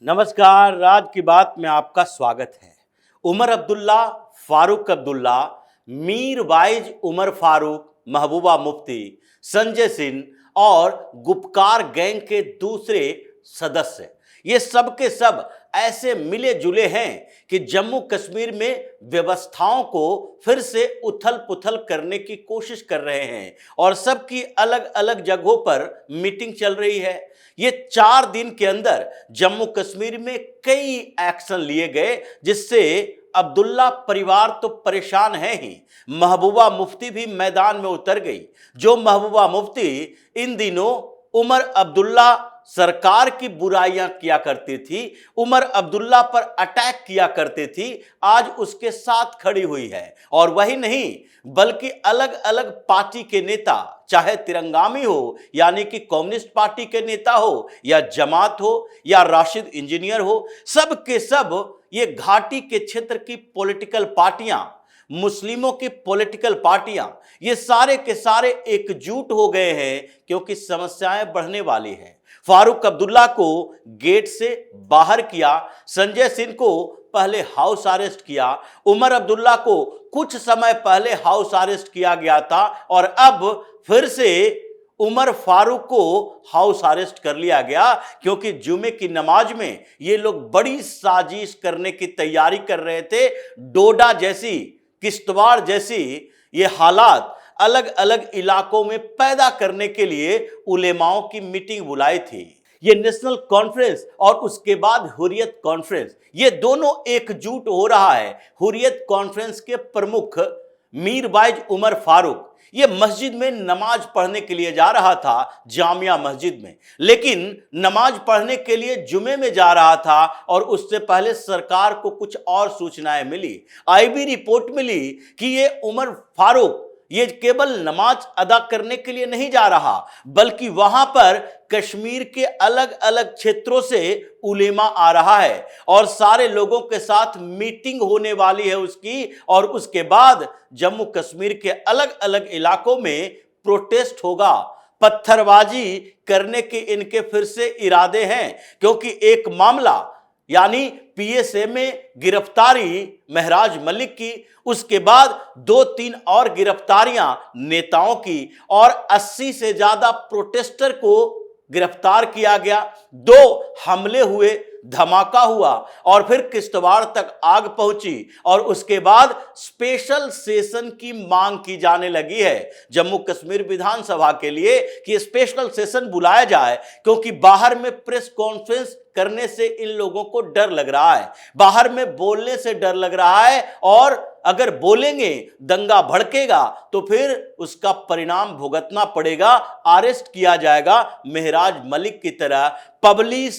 नमस्कार, राज की बात में आपका स्वागत है। उमर अब्दुल्ला, फारूक अब्दुल्ला, मीर वाइज उमर फारूक, महबूबा मुफ्ती, संजय सिंह और गुपकार गैंग के दूसरे सदस्य, ये सब के सब ऐसे मिले जुले हैं कि जम्मू कश्मीर में व्यवस्थाओं को फिर से उथल पुथल करने की कोशिश कर रहे हैं और सबकी अलग अलग जगहों पर मीटिंग चल रही है। ये 4 दिन के अंदर जम्मू कश्मीर में कई एक्शन लिए गए, जिससे अब्दुल्ला परिवार तो परेशान है ही, महबूबा मुफ्ती भी मैदान में उतर गई। जो महबूबा मुफ्ती इन दिनों उमर अब्दुल्ला सरकार की बुराइयां किया करती थी, उमर अब्दुल्ला पर अटैक किया करती थी, आज उसके साथ खड़ी हुई है। और वही नहीं बल्कि अलग अलग पार्टी के नेता, चाहे तिरंगामी हो यानी कि कम्युनिस्ट पार्टी के नेता हो या जमात हो या राशिद इंजीनियर हो, सब के सब ये घाटी के क्षेत्र की पॉलिटिकल पार्टियां, मुस्लिमों की पॉलिटिकल पार्टियां, ये सारे के सारे एकजुट हो गए हैं क्योंकि समस्याएं बढ़ने वाली हैं। फारूक अब्दुल्ला को गेट से बाहर किया, संजय सिंह को पहले हाउस अरेस्ट किया, उमर अब्दुल्ला को कुछ समय पहले हाउस अरेस्ट किया गया था और अब फिर से उमर फारूक को हाउस अरेस्ट कर लिया गया क्योंकि जुमे की नमाज में ये लोग बड़ी साजिश करने की तैयारी कर रहे थे। डोडा जैसी, किश्तवाड़ जैसी ये हालात अलग अलग इलाकों में पैदा करने के लिए उलेमाओं की मीटिंग बुलाई थी। ये नेशनल कॉन्फ्रेंस और उसके बाद हुर्रियत कॉन्फ्रेंस, ये दोनों एकजुट हो रहा है। हुर्रियत कॉन्फ्रेंस के प्रमुख मीर वाइज उमर फारूक ये मस्जिद में नमाज पढ़ने के लिए जा रहा था, जामिया मस्जिद में, लेकिन नमाज पढ़ने के लिए जुमे में जा रहा था और उससे पहले सरकार को कुछ और सूचनाएं मिली। आईबी रिपोर्ट मिली कि ये उमर फारूक ये केवल नमाज अदा करने के लिए नहीं जा रहा, बल्कि वहां पर कश्मीर के अलग अलग क्षेत्रों से उलेमा आ रहा है और सारे लोगों के साथ मीटिंग होने वाली है उसकी। और उसके बाद जम्मू कश्मीर के अलग अलग इलाकों में प्रोटेस्ट होगा। पत्थरबाजी करने के इनके फिर से इरादे हैं क्योंकि एक मामला यानी पीएसए में गिरफ्तारी महराज मलिक की, उसके बाद 2-3 और गिरफ्तारियां नेताओं की और 80 से ज्यादा प्रोटेस्टर को गिरफ्तार किया गया। 2 हमले हुए, धमाका हुआ और फिर किश्तवाड़ तक आग पहुंची और उसके बाद स्पेशल सेशन की मांग की जाने लगी है जम्मू कश्मीर विधानसभा के लिए कि स्पेशल सेशन बुलाया जाए क्योंकि बाहर में प्रेस कॉन्फ्रेंस करने से इन लोगों को डर लग रहा है, बाहर में बोलने से डर लग रहा है और अगर बोलेंगे दंगा भड़केगा तो फिर उसका परिणाम भुगतना पड़ेगा, अरेस्ट किया जाएगा। महराज मलिक की तरह पब्लिक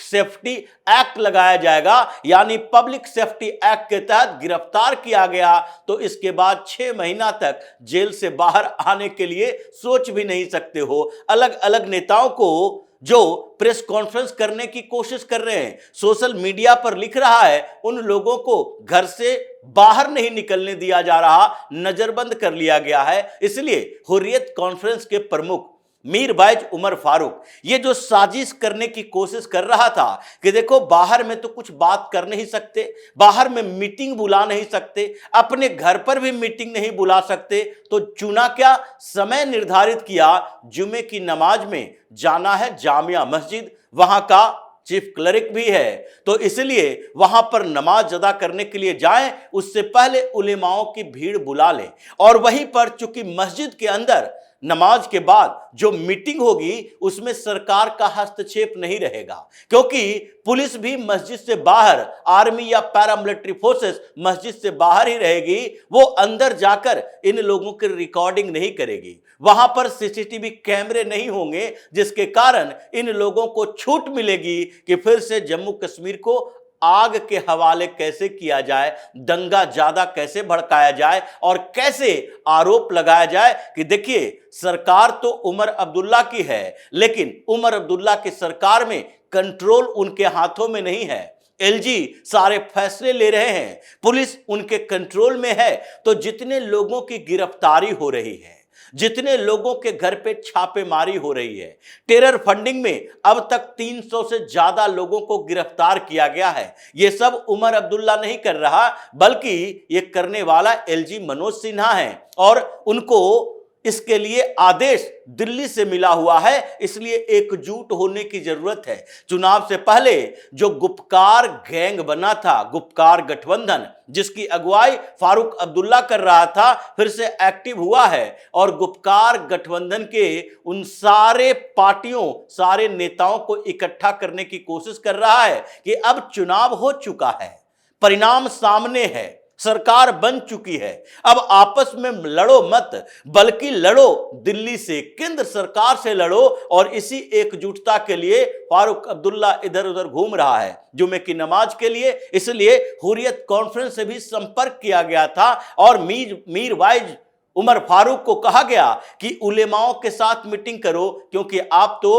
सेफ्टी एक्ट लगाया जाएगा, यानी पब्लिक सेफ्टी एक्ट के तहत गिरफ्तार किया गया तो इसके बाद 6 महीना तक जेल से बाहर आने के लिए सोच भी नहीं सकते हो। अलग अलग नेताओं को जो प्रेस कॉन्फ्रेंस करने की कोशिश कर रहे हैं, सोशल मीडिया पर लिख रहा है, उन लोगों को घर से बाहर नहीं निकलने दिया जा रहा, नजरबंद कर लिया गया है। इसलिए हुर्रियत कॉन्फ्रेंस के प्रमुख मीर वाइज उमर फारूक ये जो साजिश करने की कोशिश कर रहा था कि देखो बाहर में तो कुछ बात कर नहीं सकते, बाहर में मीटिंग बुला नहीं सकते, अपने घर पर भी मीटिंग नहीं बुला सकते, तो चुना क्या, समय निर्धारित किया जुमे की नमाज में जाना है जामिया मस्जिद, वहां का चीफ क्लर्क भी है तो इसलिए वहां पर नमाज अदा करने के लिए जाएं, उससे पहले उलेमाओं की भीड़ बुला लें। और वहीं पर चूंकि मस्जिद के अंदर नमाज के बाद जो मीटिंग होगी उसमें सरकार का हस्तक्षेप नहीं रहेगा क्योंकि पुलिस भी मस्जिद से बाहर, आर्मी या पैरामिलिट्री फोर्सेस मस्जिद से बाहर ही रहेगी, वो अंदर जाकर इन लोगों की रिकॉर्डिंग नहीं करेगी। वहां पर सीसीटीवी कैमरे नहीं होंगे जिसके कारण इन लोगों को छूट मिलेगी कि फिर से जम्मू कश्मीर को आग के हवाले कैसे किया जाए, दंगा ज्यादा कैसे भड़काया जाए और कैसे आरोप लगाया जाए कि देखिए सरकार तो उमर अब्दुल्ला की है लेकिन उमर अब्दुल्ला की सरकार में कंट्रोल उनके हाथों में नहीं है। एलजी सारे फैसले ले रहे हैं, पुलिस उनके कंट्रोल में है, तो जितने लोगों की गिरफ्तारी हो रही है, जितने लोगों के घर पे छापेमारी हो रही है, टेरर फंडिंग में अब तक 300 से ज्यादा लोगों को गिरफ्तार किया गया है। यह सब उमर अब्दुल्ला नहीं कर रहा, बल्कि ये करने वाला एलजी मनोज सिन्हा है और उनको इसके लिए आदेश दिल्ली से मिला हुआ है। इसलिए एकजुट होने की जरूरत है। चुनाव से पहले जो गुपकार गैंग बना था, गुपकार गठबंधन, जिसकी अगुवाई फारूक अब्दुल्ला कर रहा था, फिर से एक्टिव हुआ है और गुपकार गठबंधन के उन सारे पार्टियों, सारे नेताओं को इकट्ठा करने की कोशिश कर रहा है कि अब चुनाव हो चुका है, परिणाम सामने है, सरकार बन चुकी है, अब आपस में लड़ो मत, बल्कि लड़ो दिल्ली से, केंद्र सरकार से लड़ो। और इसी एकजुटता के लिए फारूक अब्दुल्ला इधर उधर घूम रहा है जुमे की नमाज के लिए। इसलिए हुर्रियत कॉन्फ्रेंस से भी संपर्क किया गया था और मीर वाइज उमर फारूक को कहा गया कि उलेमाओं के साथ मीटिंग करो, क्योंकि आप तो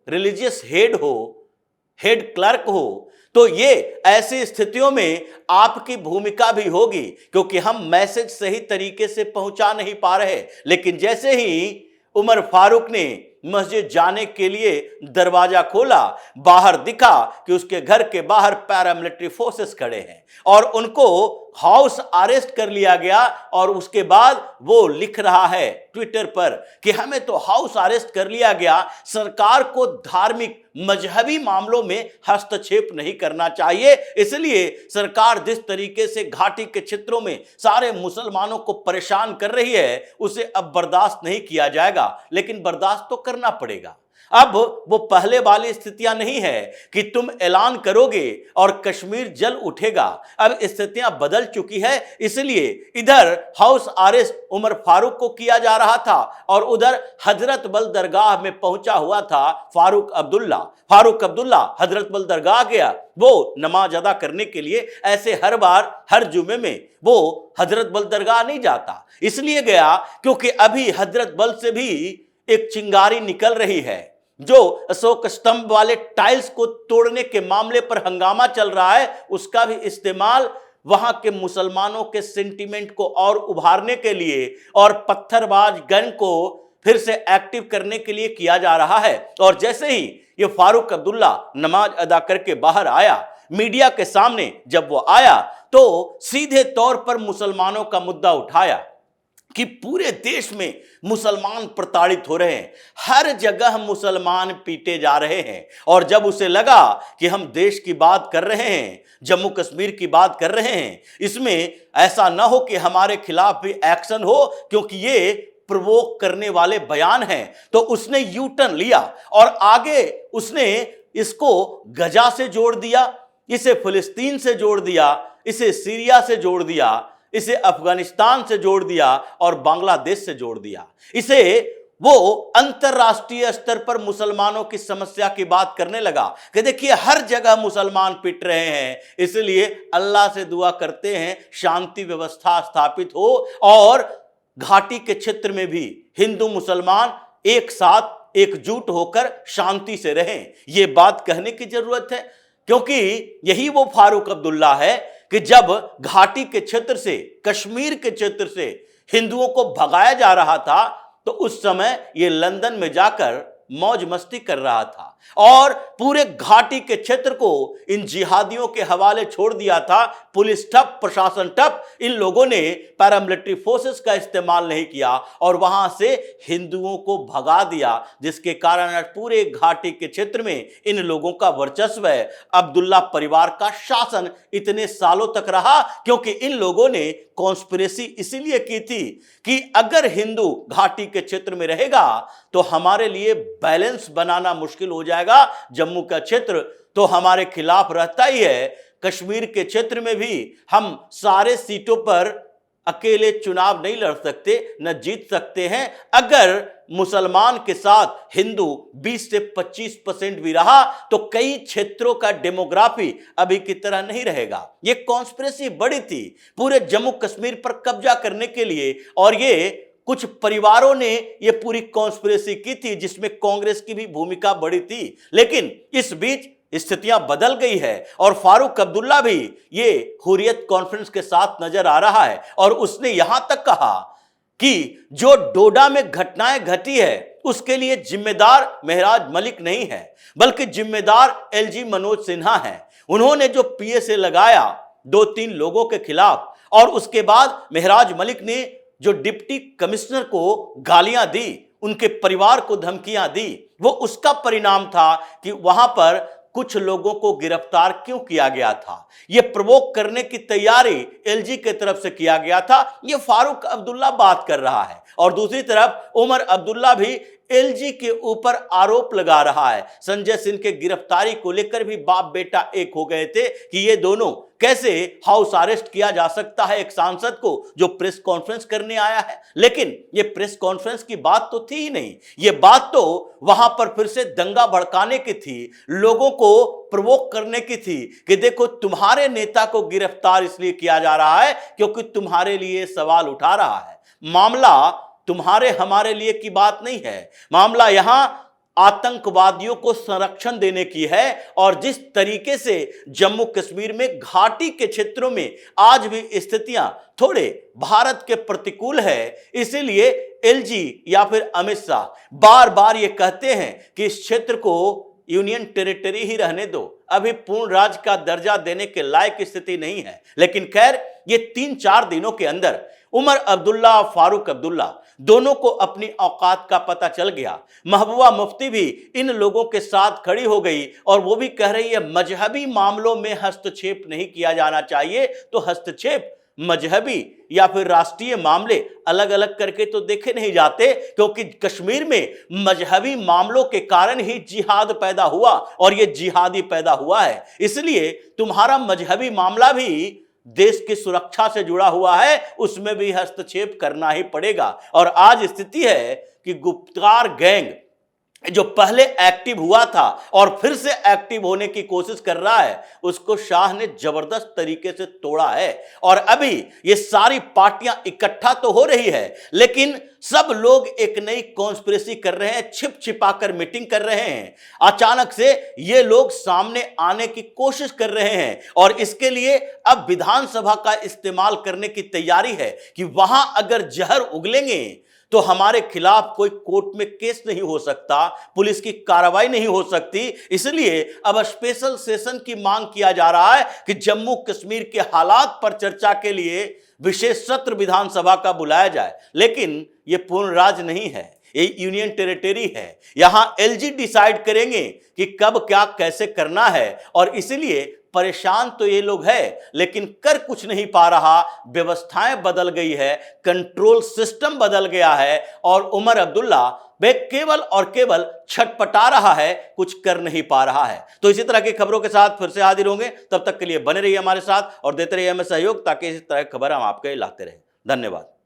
रिलीजियस हेड हो, हेड क्लर्क हो, तो ये ऐसी स्थितियों में आपकी भूमिका भी होगी, क्योंकि हम मैसेज सही तरीके से पहुंचा नहीं पा रहे। लेकिन जैसे ही उमर फारूक ने मस्जिद जाने के लिए दरवाजा खोला, बाहर दिखा कि उसके घर के बाहर पैरामिलिट्री फोर्सेस खड़े हैं और उनको हाउस अरेस्ट कर लिया गया। और उसके बाद वो लिख रहा है ट्विटर पर कि हमें तो हाउस अरेस्ट कर लिया गया, सरकार को धार्मिक मजहबी मामलों में हस्तक्षेप नहीं करना चाहिए, इसलिए सरकार जिस तरीके से घाटी के क्षेत्रों में सारे मुसलमानों को परेशान कर रही है, उसे अब बर्दाश्त नहीं किया जाएगा। लेकिन बर्दाश्त तो करना पड़ेगा। अब वो पहले वाली स्थितियां नहीं है कि तुम ऐलान करोगे और कश्मीर जल उठेगा। अब स्थितियां बदल चुकी है, इसलिए इधर हाउस अरेस्ट उमर फारूक को किया जा रहा था और उधर हजरत बल दरगाह में पहुंचा हुआ था फारूक अब्दुल्ला। फारूक अब्दुल्ला हजरत बल दरगाह गया, वो नमाज अदा करने के लिए। ऐसे हर बार हर जुमे में वो हजरत बल दरगाह नहीं जाता, इसलिए गया क्योंकि अभी हजरत बल से भी एक चिंगारी निकल रही है। जो अशोक स्तंभ वाले टाइल्स को तोड़ने के मामले पर हंगामा चल रहा है, उसका भी इस्तेमाल वहां के मुसलमानों के सेंटीमेंट को और उभारने के लिए और पत्थरबाज गन को फिर से एक्टिव करने के लिए किया जा रहा है। और जैसे ही ये फारूक अब्दुल्ला नमाज अदा करके बाहर आया, मीडिया के सामने जब वो आया, तो सीधे तौर पर मुसलमानों का मुद्दा उठाया कि पूरे देश में मुसलमान प्रताड़ित हो रहे हैं, हर जगह मुसलमान पीटे जा रहे हैं। और जब उसे लगा कि हम देश की बात कर रहे हैं, जम्मू कश्मीर की बात कर रहे हैं, इसमें ऐसा ना हो कि हमारे खिलाफ भी एक्शन हो, क्योंकि ये प्रोवोक करने वाले बयान हैं, तो उसने यू टर्न लिया और आगे उसने इसको गजा से जोड़ दिया, इसे फिलिस्तीन से जोड़ दिया, इसे सीरिया से जोड़ दिया, इसे अफगानिस्तान से जोड़ दिया और बांग्लादेश से जोड़ दिया। इसे वो अंतरराष्ट्रीय स्तर पर मुसलमानों की समस्या की बात करने लगा कि देखिए हर जगह मुसलमान पिट रहे हैं, इसलिए अल्लाह से दुआ करते हैं शांति व्यवस्था स्थापित हो और घाटी के क्षेत्र में भी हिंदू मुसलमान एक साथ एकजुट होकर शांति से रहें। ये बात कहने की जरूरत है, क्योंकि यही वो फारूक अब्दुल्ला है कि जब घाटी के क्षेत्र से, कश्मीर के क्षेत्र से हिंदुओं को भगाया जा रहा था, तो उस समय ये लंदन में जाकर मौज मस्ती कर रहा था और पूरे घाटी के क्षेत्र को इन जिहादियों के हवाले छोड़ दिया था। पुलिस ठप, प्रशासन ठप, इन लोगों ने पैरामिलिट्री फोर्सेस का इस्तेमाल नहीं किया और वहां से हिंदुओं को भगा दिया, जिसके कारण पूरे घाटी के क्षेत्र में इन लोगों का वर्चस्व है। अब्दुल्ला परिवार का शासन इतने सालों तक रहा क्योंकि इन लोगों ने कॉन्स्पिरेसी इसीलिए की थी कि अगर हिंदू घाटी के क्षेत्र में रहेगा तो हमारे लिए बैलेंस बनाना मुश्किल हो जाएगा। जम्मू का क्षेत्र तो हमारे खिलाफ रहता ही है, कश्मीर के क्षेत्र में भी हम सारे सीटों पर अकेले चुनाव नहीं लड़ सकते, न जीत सकते हैं। अगर मुसलमान के साथ हिंदू 20 से 25% भी रहा तो कई क्षेत्रों का डेमोग्राफी अभी की तरह नहीं रहेगा। ये कॉन्स्पिरेसी बड़ी थी पूरे जम्मू कश्मीर पर कब्जा करने के लिए, और ये कुछ परिवारों ने ये पूरी कॉन्स्पिरेसी की थी जिसमें कांग्रेस की भी भूमिका बड़ी थी। लेकिन इस बीच स्थितियां बदल गई है और फारूक अब्दुल्ला भी ये हुर्रियत कॉन्फ्रेंस के साथ नजर आ रहा है और उसने यहां तक कहा कि जो डोडा में घटनाएं घटी है उसके लिए जिम्मेदार महराज मलिक नहीं है, बल्कि जिम्मेदार एलजी मनोज सिन्हा है। उन्होंने जो पीएसए लगाया 2-3 लोगों के खिलाफ, और उसके बाद महराज मलिक ने जो डिप्टी कमिश्नर को गालियां दी, उनके परिवार को धमकियां दी, वो उसका परिणाम था कि वहां पर कुछ लोगों को गिरफ्तार क्यों किया गया था। यह प्रवोक करने की तैयारी एलजी के तरफ से किया गया था। यह फारूक अब्दुल्ला बात कर रहा है, और दूसरी तरफ उमर अब्दुल्ला भी एलजी के ऊपर आरोप लगा रहा है। संजय सिंह के गिरफ्तारी को लेकर भी बाप बेटा एक हो गए थे कि ये दोनों कैसे हाउस अरेस्ट किया जा सकता है एक सांसद को जो प्रेस कॉन्फ्रेंस करने आया है। लेकिन ये प्रेस कॉन्फ्रेंस की बात तो थी ही नहीं, ये बात तो वहां पर फिर से दंगा भड़काने की थी, लोगों को प्रवोक करने की थी कि देखो तुम्हारे नेता को गिरफ्तार इसलिए किया जा रहा है क्योंकि तुम्हारे लिए सवाल उठा रहा है। मामला तुम्हारे हमारे लिए की बात नहीं है, मामला यहां आतंकवादियों को संरक्षण देने की है। और जिस तरीके से जम्मू कश्मीर में घाटी के क्षेत्रों में आज भी स्थितियां थोड़े भारत के प्रतिकूल है, इसीलिए एलजी या फिर अमित शाह बार बार ये कहते हैं कि इस क्षेत्र को यूनियन टेरिटरी ही रहने दो, अभी पूर्ण राज्य का दर्जा देने के लायक स्थिति नहीं है। लेकिन खैर ये 3-4 दिनों के अंदर उमर अब्दुल्ला और फारूक अब्दुल्ला दोनों को अपनी औकात का पता चल गया। महबूबा मुफ्ती भी इन लोगों के साथ खड़ी हो गई और वो भी कह रही है मजहबी मामलों में हस्तक्षेप नहीं किया जाना चाहिए। तो हस्तक्षेप मजहबी या फिर राष्ट्रीय मामले अलग अलग करके तो देखे नहीं जाते, क्योंकि कश्मीर में मजहबी मामलों के कारण ही जिहाद पैदा हुआ और ये जिहादी पैदा हुआ है। इसलिए तुम्हारा मजहबी मामला भी देश की सुरक्षा से जुड़ा हुआ है, उसमें भी हस्तक्षेप करना ही पड़ेगा। और आज स्थिति है कि गुप्तकार गैंग जो पहले एक्टिव हुआ था और फिर से एक्टिव होने की कोशिश कर रहा है, उसको शाह ने जबरदस्त तरीके से तोड़ा है। और अभी ये सारी पार्टियां इकट्ठा तो हो रही है, लेकिन सब लोग एक नई कॉन्स्पिरेसी कर रहे हैं, छिप छिपा कर मीटिंग कर रहे हैं। अचानक से ये लोग सामने आने की कोशिश कर रहे हैं और इसके लिए अब विधानसभा का इस्तेमाल करने की तैयारी है कि वहां अगर जहर उगलेंगे तो हमारे खिलाफ कोई कोर्ट में केस नहीं हो सकता, पुलिस की कार्रवाई नहीं हो सकती। इसलिए अब स्पेशल सेशन की मांग किया जा रहा है कि जम्मू कश्मीर के हालात पर चर्चा के लिए विशेष सत्र विधानसभा का बुलाया जाए। लेकिन यह पूर्ण राज्य नहीं है, ये यूनियन टेरिटरी है। यहां एलजी डिसाइड करेंगे कि कब क्या कैसे करना है, और इसलिए परेशान तो ये लोग है लेकिन कर कुछ नहीं पा रहा। व्यवस्थाएं बदल गई है, कंट्रोल सिस्टम बदल गया है और उमर अब्दुल्ला वे केवल और केवल छटपटा रहा है, कुछ कर नहीं पा रहा है। तो इसी तरह की खबरों के साथ फिर से हाजिर होंगे, तब तक के लिए बने रहिए हमारे साथ और देते रहिए हमें सहयोग, ताकि इसी तरह की खबर हम आपके लाते रहें। धन्यवाद।